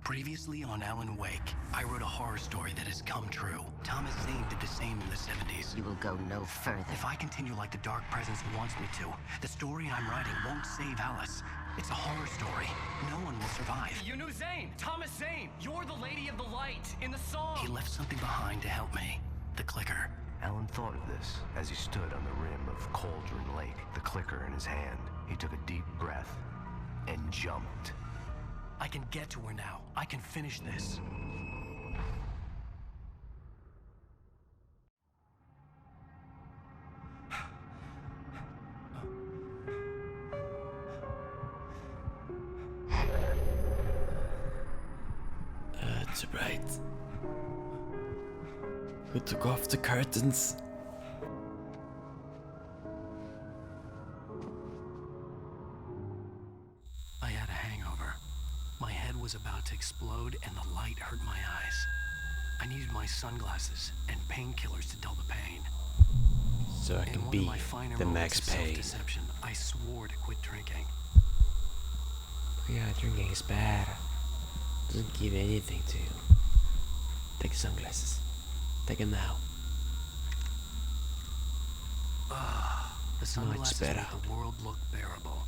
Previously on Alan Wake, I wrote a horror story that has come true. Thomas Zane did the same in the 70s. You will go no further. If I continue like the Dark Presence wants me to, the story I'm writing won't save Alice. It's a horror story. No one will survive. You knew Zane! Thomas Zane! You're the Lady of the Light in the song! He left something behind to help me. The clicker. Alan thought of this as he stood on the rim of Cauldron Lake, the clicker in his hand. He took a deep breath and jumped. I can get to her now. I can finish this. That's right. Who took off the curtains? I had a hangover. My head was about to explode and the light hurt my eyes. I needed my sunglasses and painkillers to dull the pain. So I In can one be of my finer the moments Max of Payne. self-deception, I swore to quit drinking. Yeah, drinking is bad. Doesn't give anything to you. Take the sunglasses. Take them now. The sunglasses better. made the world look bearable.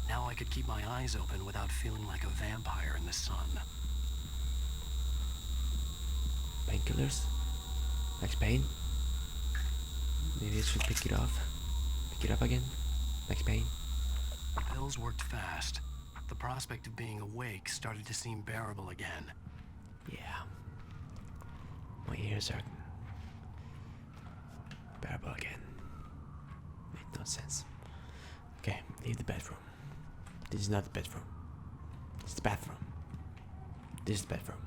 Now I could keep my eyes open without feeling like a vampire in the sun. Painkillers? Max Payne? Maybe I should pick it up. Pick it up again? Max Payne? The pills worked fast. The prospect of being awake started to seem bearable again. Yeah. My ears are bearable again. Made no sense. Okay, leave the bedroom. This is not the bedroom. It's the bathroom. This is the bedroom.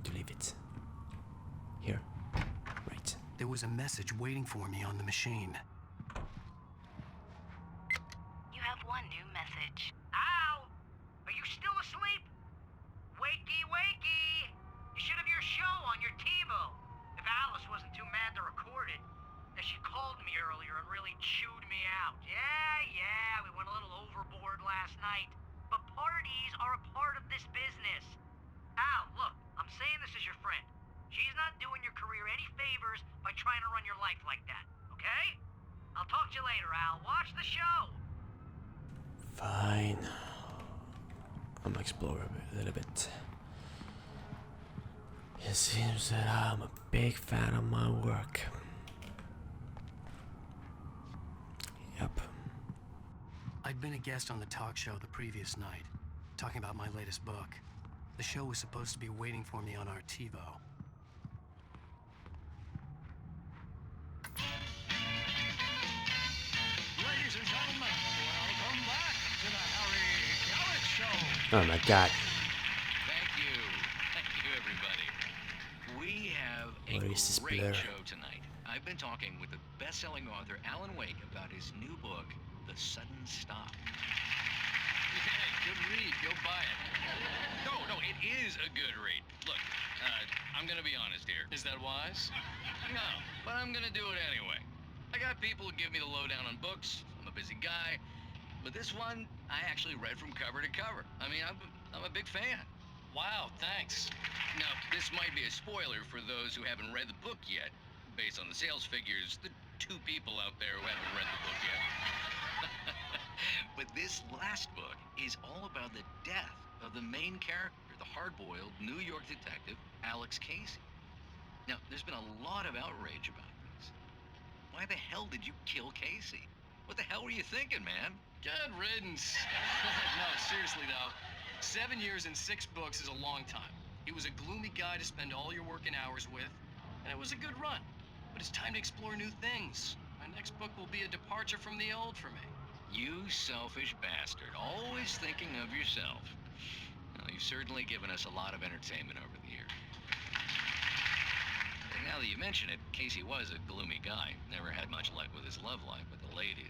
To leave it. Here. Right. There was a message waiting for me on the machine. You have one new message. Al! Are you still asleep? Wakey, wakey! You should have your show on your TiVo. If Alice wasn't too mad to record it. She called me earlier and really chewed me out. Yeah, we went a little overboard last night. But parties are a part of this business. Al, look, I'm saying this as your friend. She's not doing your career any favors by trying to run your life like that, okay? I'll talk to you later, Al. Watch the show. Fine. I'm gonna explore a little bit. It seems that I'm a big fan of my work. Yep. I'd been a guest on the talk show the previous night, talking about my latest book. The show was supposed to be waiting for me on our TiVo. Ladies and gentlemen, welcome back to the Harry Gallic Show. Oh my god. Thank you everybody. We have a What is this great blur? show tonight. I've been talking with the best-selling author Alan Wake about his new book, The Sudden Stop. Hey, good read. Go buy it. No, it is a good read. Look, I'm gonna be honest here. Is that wise? No, but I'm gonna do it anyway. I got people who give me the lowdown on books. I'm a busy guy. But this one, I actually read from cover to cover. I mean, I'm a big fan. Wow, thanks. Now, this might be a spoiler for those who haven't read the book yet. Based on the sales figures, the 2 people out there who haven't read the book yet. But this last book is all about the death of the main character, the hard-boiled New York detective, Alex Casey. Now, there's been a lot of outrage about this. Why the hell did you kill Casey? What the hell were you thinking, man? Good riddance. No, seriously though, 7 years and 6 books is a long time. He was a gloomy guy to spend all your working hours with, and it was a good run. But it's time to explore new things. My next book will be a departure from the old for me. You selfish bastard, always thinking of yourself. Well, you've certainly given us a lot of entertainment over the years. And now that you mention it, Casey was a gloomy guy. Never had much luck with his love life with the ladies.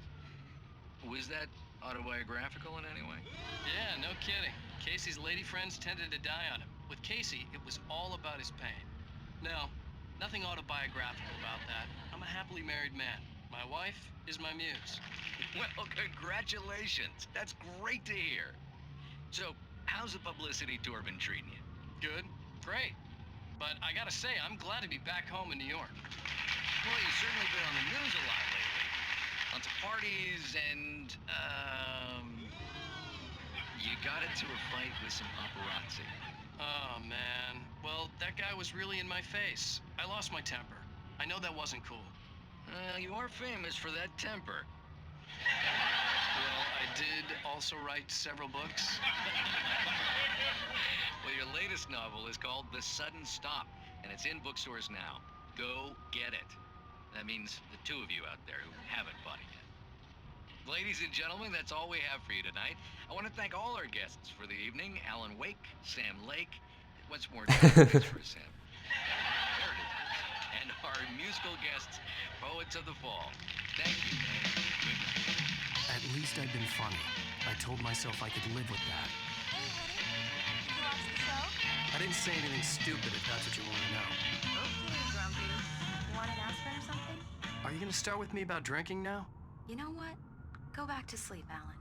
Was that autobiographical in any way? Yeah, no kidding. Casey's lady friends tended to die on him. With Casey, it was all about his pain. No, nothing autobiographical about that. I'm a happily married man. My wife is my muse. Well, congratulations. That's great to hear. So, how's the publicity tour been treating you? Good. Great. But I gotta say, I'm glad to be back home in New York. Well, you've certainly been on the news a lot lately. Lots of parties and, you got into a fight with some paparazzi. Oh, man. Well, that guy was really in my face. I lost my temper. I know that wasn't cool. You are famous for that temper. Well, I did also write several books. Well, your latest novel is called The Sudden Stop, and it's in bookstores now. Go get it. That means the two of you out there who haven't bought it yet. Ladies and gentlemen, that's all we have for you tonight. I want to thank all our guests for the evening. Alan Wake, Sam Lake. What's more, thanks for Sam. There it is. And our musical guests, Poets of the Fall. Thank you. Good night. At least I'd been funny. I told myself I could live with that. Hey, honey. Did you watch the show? I didn't say anything stupid if that's what you want to know. Okay, Grumpy. You want an aspirin or something? Are you going to start with me about drinking now? You know what? Go back to sleep, Alan.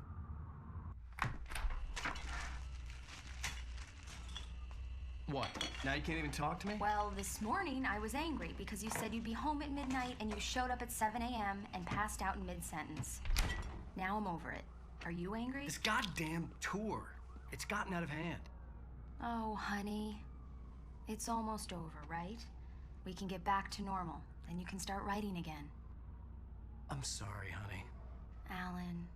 What? Now you can't even talk to me? Well, this morning I was angry because you said you'd be home at midnight and you showed up at 7 a.m. and passed out in mid-sentence. Now I'm over it. Are you angry? This goddamn tour. It's gotten out of hand. Oh, honey. It's almost over, right? We can get back to normal. Then you can start writing again. I'm sorry, honey. Alan,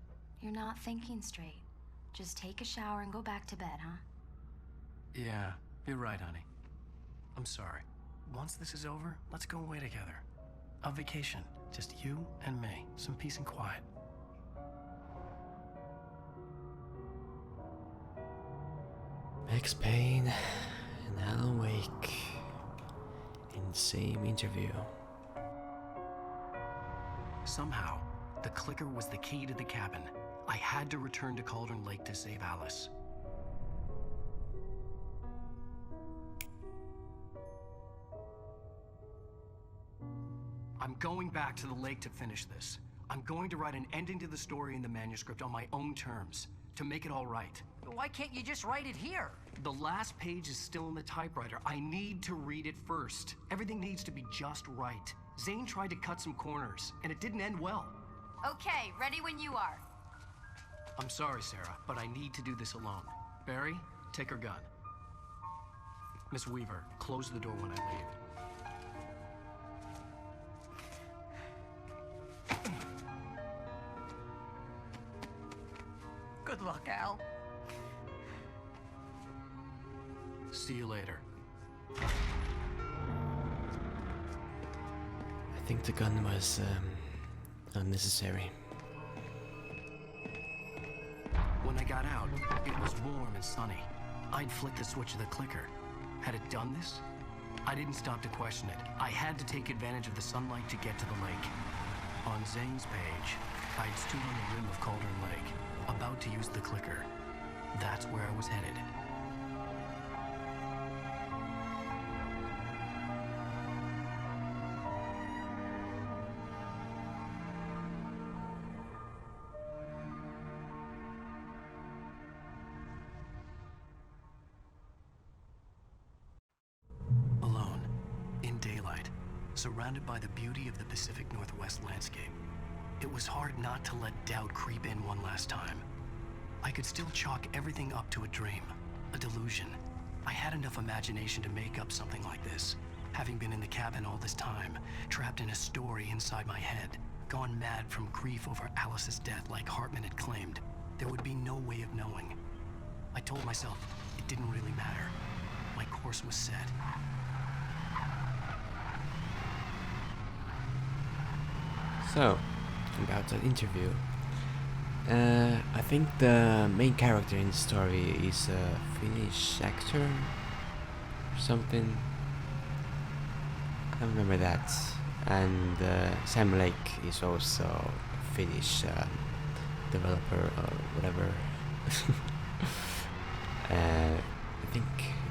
you're not thinking straight. Just take a shower and go back to bed, huh? Yeah, you're right, honey. I'm sorry. Once this is over, let's go away together. A vacation. Just you and me. Some peace and quiet. Max Payne and Alan Wake in the same interview. Somehow, the clicker was the key to the cabin. I had to return to Cauldron Lake to save Alice. I'm going back to the lake to finish this. I'm going to write an ending to the story in the manuscript on my own terms, to make it all right. Why can't you just write it here? The last page is still in the typewriter. I need to read it first. Everything needs to be just right. Zane tried to cut some corners, and it didn't end well. Okay, ready when you are. I'm sorry, Sarah, but I need to do this alone. Barry, take her gun. Miss Weaver, close the door when I leave. Good luck, Al. See you later. I think the gun was unnecessary. When I got out, it was warm and sunny. I'd flicked the switch of the clicker. Had it done this? I didn't stop to question it. I had to take advantage of the sunlight to get to the lake. On Zane's page, I'd stood on the rim of Cauldron Lake, about to use the clicker. That's where I was headed. Alone, in daylight, surrounded by the beauty of the Pacific Northwest landscape. It was hard not to let doubt creep in one last time. I could still chalk everything up to a dream, a delusion. I had enough imagination to make up something like this, having been in the cabin all this time, trapped in a story inside my head, gone mad from grief over Alice's death like Hartman had claimed. There would be no way of knowing. I told myself it didn't really matter. My course was set. So, about that interview, I think the main character in the story is a Finnish actor or something. I remember that. And Sam Lake is also a Finnish developer or whatever. I think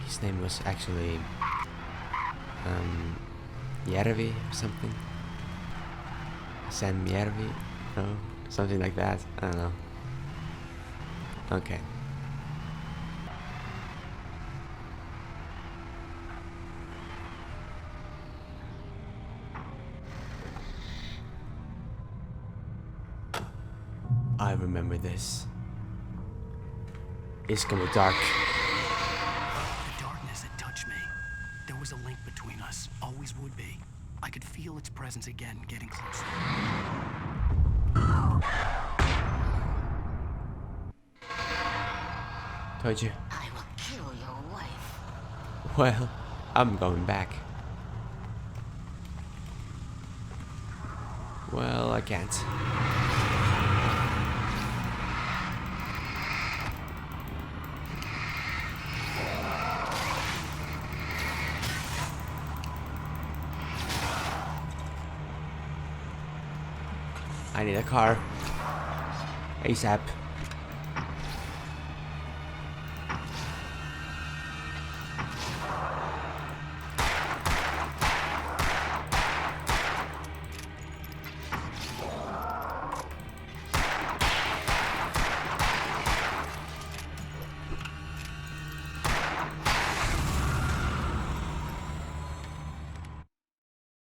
his name was actually Järvi or something. San Järvi, no, something like that. I don't know. Okay. I remember this. It's gonna be dark. The darkness had touched me. There was a link between us. Always would be. I could feel its presence again, getting closer. Told you. I will kill your wife. Well, I'm going back. Well, I can't. I need a car. ASAP.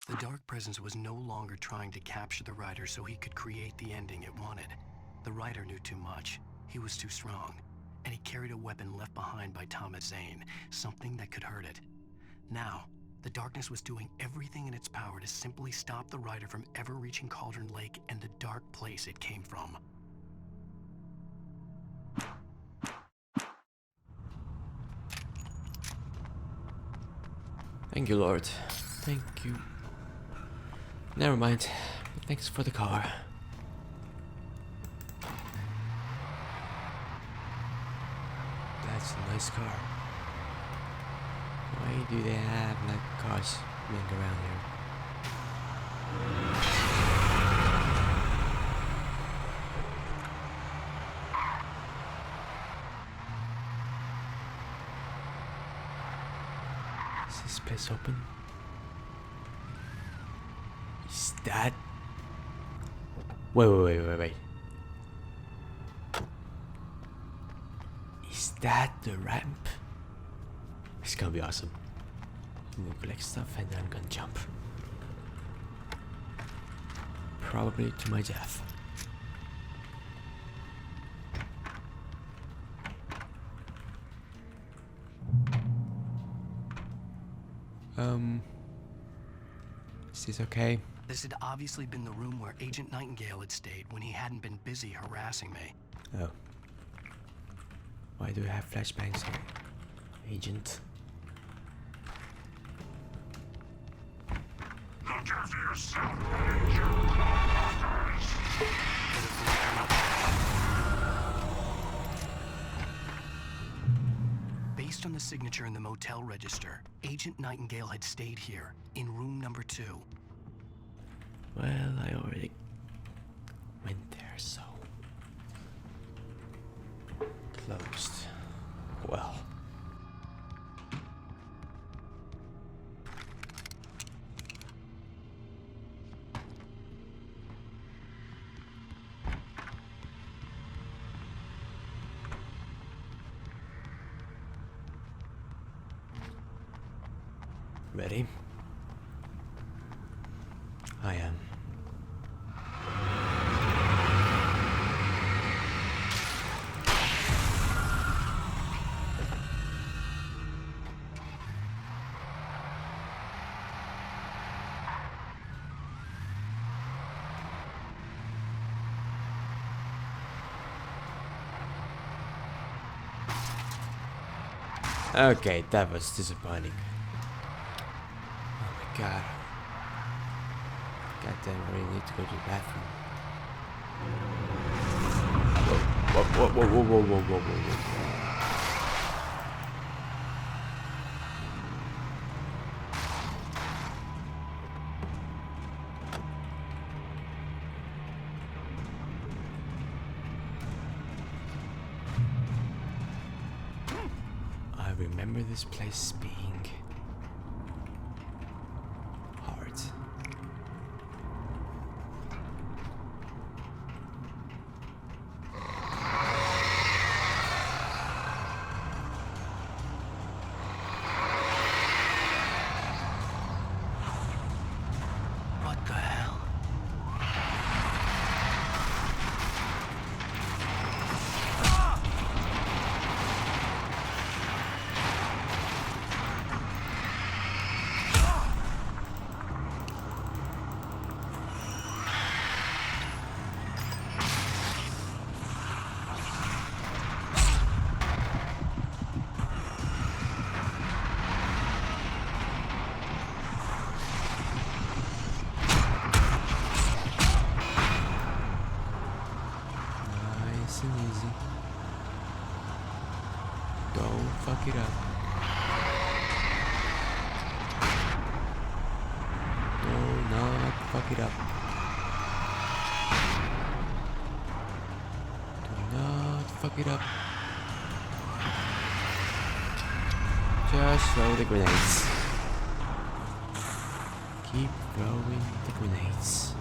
The Dark Presence was no longer trying to capture the Rider so he could create the ending it wanted. The Rider knew too much. He was too strong. And he carried a weapon left behind by Thomas Zane, something that could hurt it. Now, the darkness was doing everything in its power to simply stop the Rider from ever reaching Cauldron Lake and the dark place it came from. Thank you, Lord. Thank you. Never mind. Thanks for the car. That's a nice car. Why do they have like cars running around here? Is this place open? Is that... Wait. Is that the ramp? It's gonna be awesome. I'm gonna collect stuff and then I'm gonna jump. Probably to my death. Is this okay? This had obviously been the room where Agent Nightingale had stayed when he hadn't been busy harassing me. Oh. Why do we have flashbangs here? Agent. Look after yourself, Based on the signature in the motel register, Agent Nightingale had stayed here, in room number 2. Well, I already went there, so... Closed. Well... Ready? I am. Okay, that was disappointing. Oh my god. God damn, I really need to go to the bathroom. Whoa. I remember this place being hard. What the hell? fuck it up. Do not fuck it up. Just throw the grenades. Keep throwing the grenades.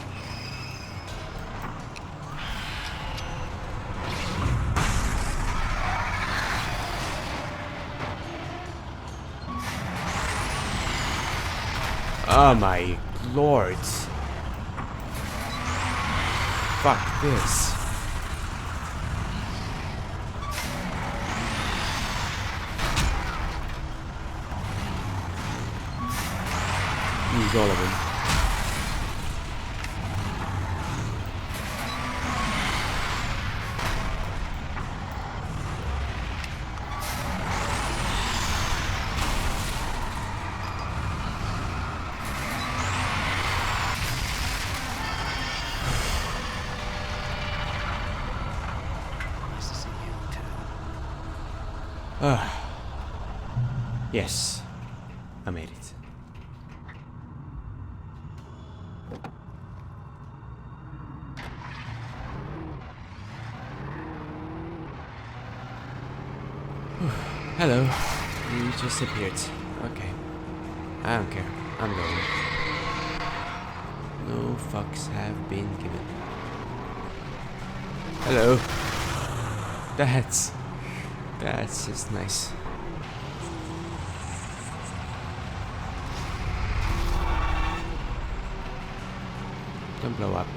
Oh my lord. Fuck this. Use all of them. Nice to see you too. Yes. I made it. Hello. You just appeared. Okay. I don't care. I'm going. No fucks have been given. Hello. That's just nice. Don't blow up.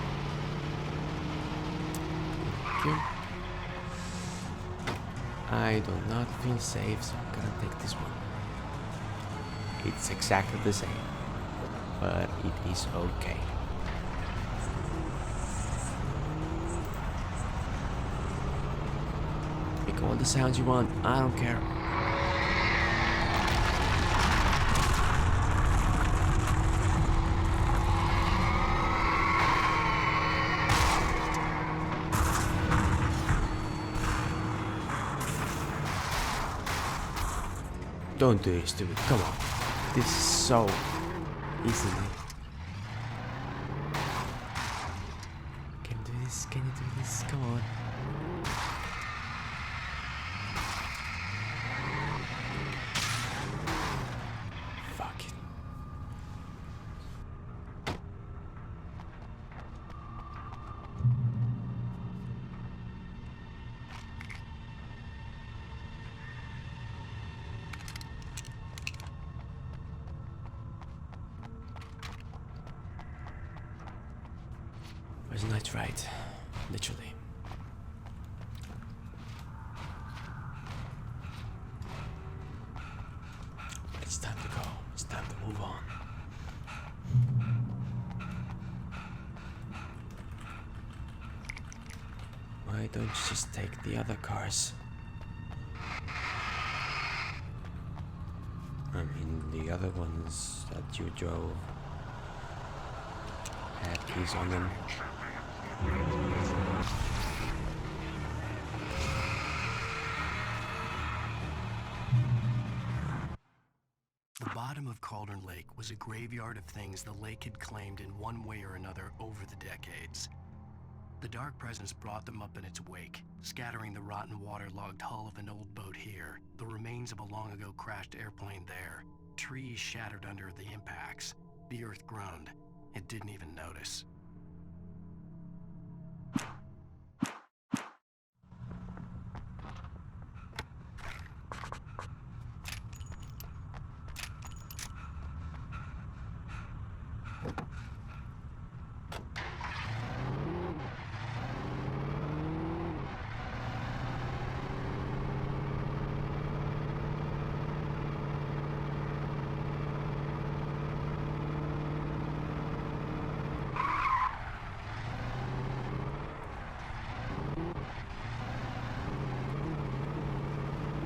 Thank you. I do not feel safe, so I'm gonna take this one. It's exactly the same, but it is okay. Make all the sounds you want, I don't care. Don't do this to me, come on. This is so easily. Can you do this? Can you do this? Come on. Fuck it. Wasn't I right? Literally. It's time to go. It's time to move on. Why don't you just take the other cars? I mean, the other ones that you drove had keys on them. The bottom of Cauldron Lake was a graveyard of things the lake had claimed in one way or another over the decades. The dark presence brought them up in its wake, scattering the rotten waterlogged hull of an old boat here, the remains of a long-ago crashed airplane there, trees shattered under the impacts. The earth groaned. It didn't even notice.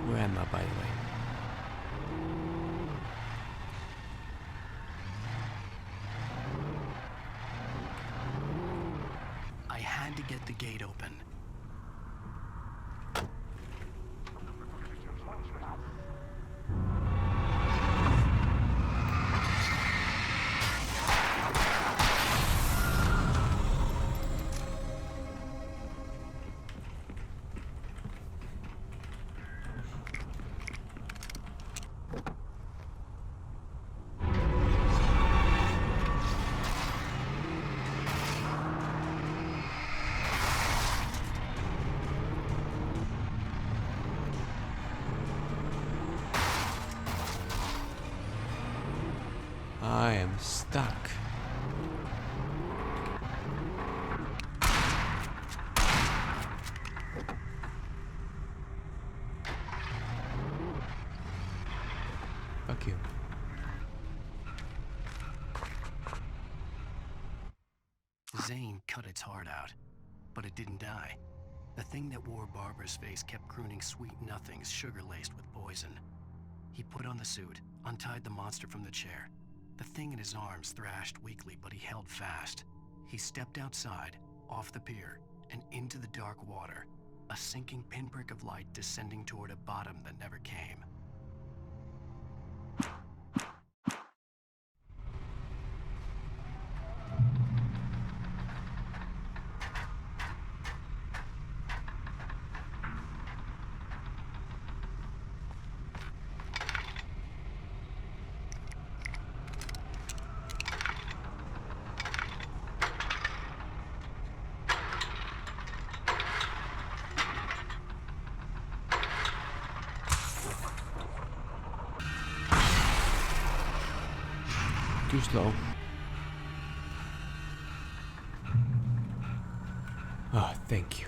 Where am I, by the way? I had to get the gate open. I am stuck. Fuck you. Zane cut its heart out, but it didn't die. The thing that wore Barbara's face kept crooning sweet nothings sugar-laced with poison. He put on the suit, untied the monster from the chair. The thing in his arms thrashed weakly, but he held fast. He stepped outside, off the pier, and into the dark water, a sinking pinprick of light descending toward a bottom that never came. Too slow. Oh, thank you.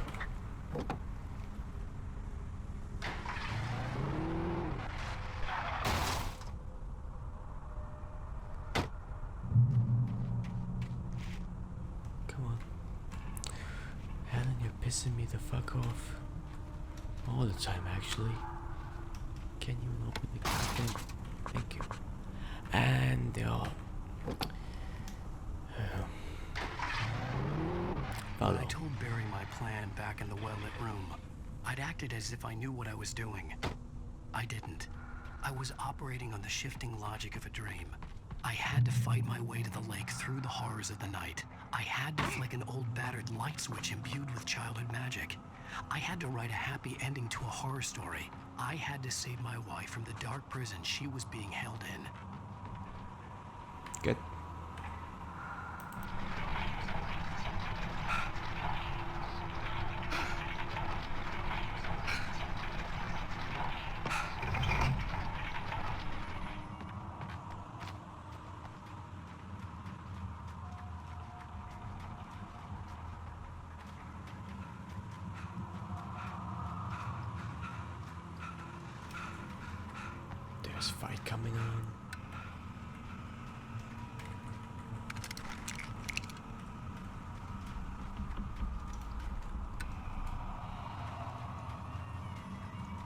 Come on. Helen, you're pissing me the fuck off. All the time, actually. Can you open the goddamn... Thank you. And they all... When I told Barry my plan back in the well-lit room, I'd acted as if I knew what I was doing. I didn't. I was operating on the shifting logic of a dream. I had to fight my way to the lake through the horrors of the night. I had to flick an old battered light switch imbued with childhood magic. I had to write a happy ending to a horror story. I had to save my wife from the dark prison she was being held in. Good. There's a fight coming on.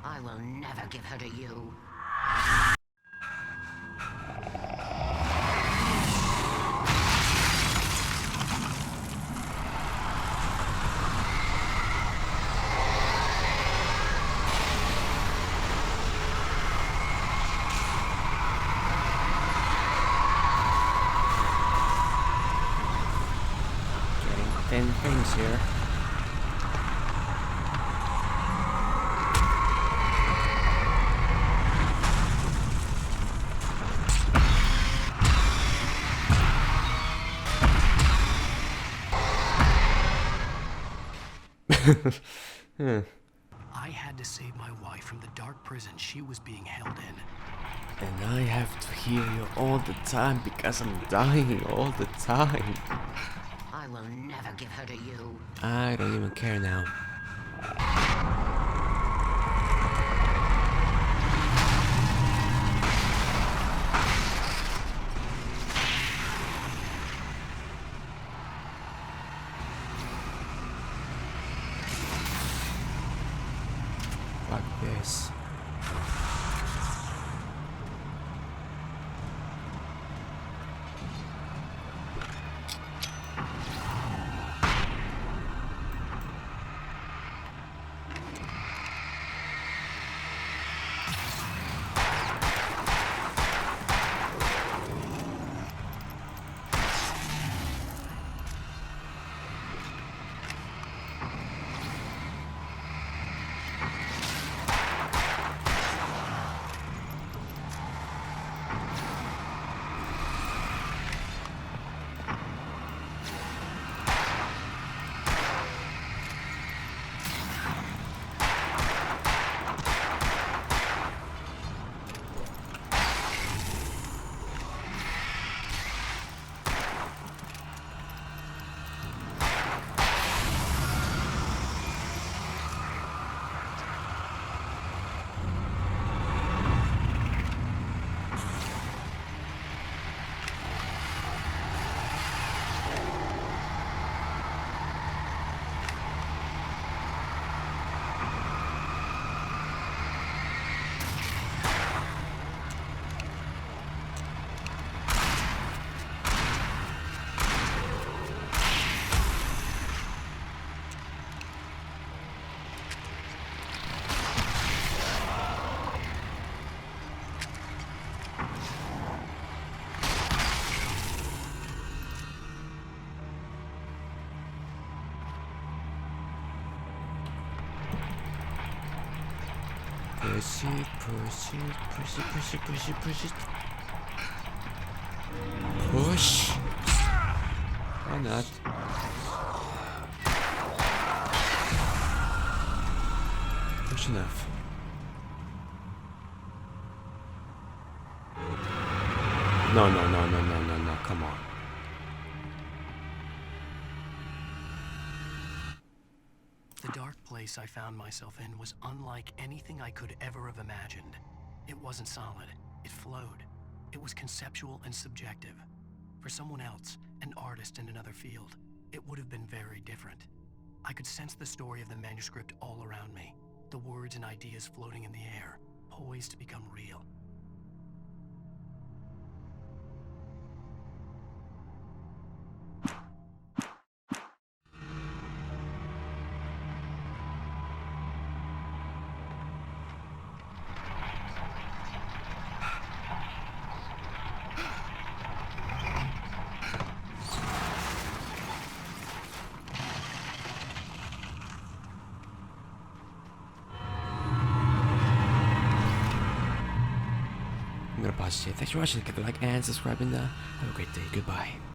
I will never give her to you. Getting 10 things here. I had to save my wife from the dark prison she was being held in. And I have to heal you all the time because I'm dying all the time. I will never give her to you. I don't even care now. Fuck this. Push it, push it, push it, push it, push it, push it. Push. Why not? Push enough. No, no, no, no, no, no, no, come on. The dark place I found myself in was unlike anything I could ever have imagined. It wasn't solid. It flowed. It was conceptual and subjective. For someone else, an artist in another field, it would have been very different. I could sense the story of the manuscript all around me, the words and ideas floating in the air, poised to become real. I'm gonna pause it here. Thanks for watching. Click the like and subscribe, and have a great day. Goodbye.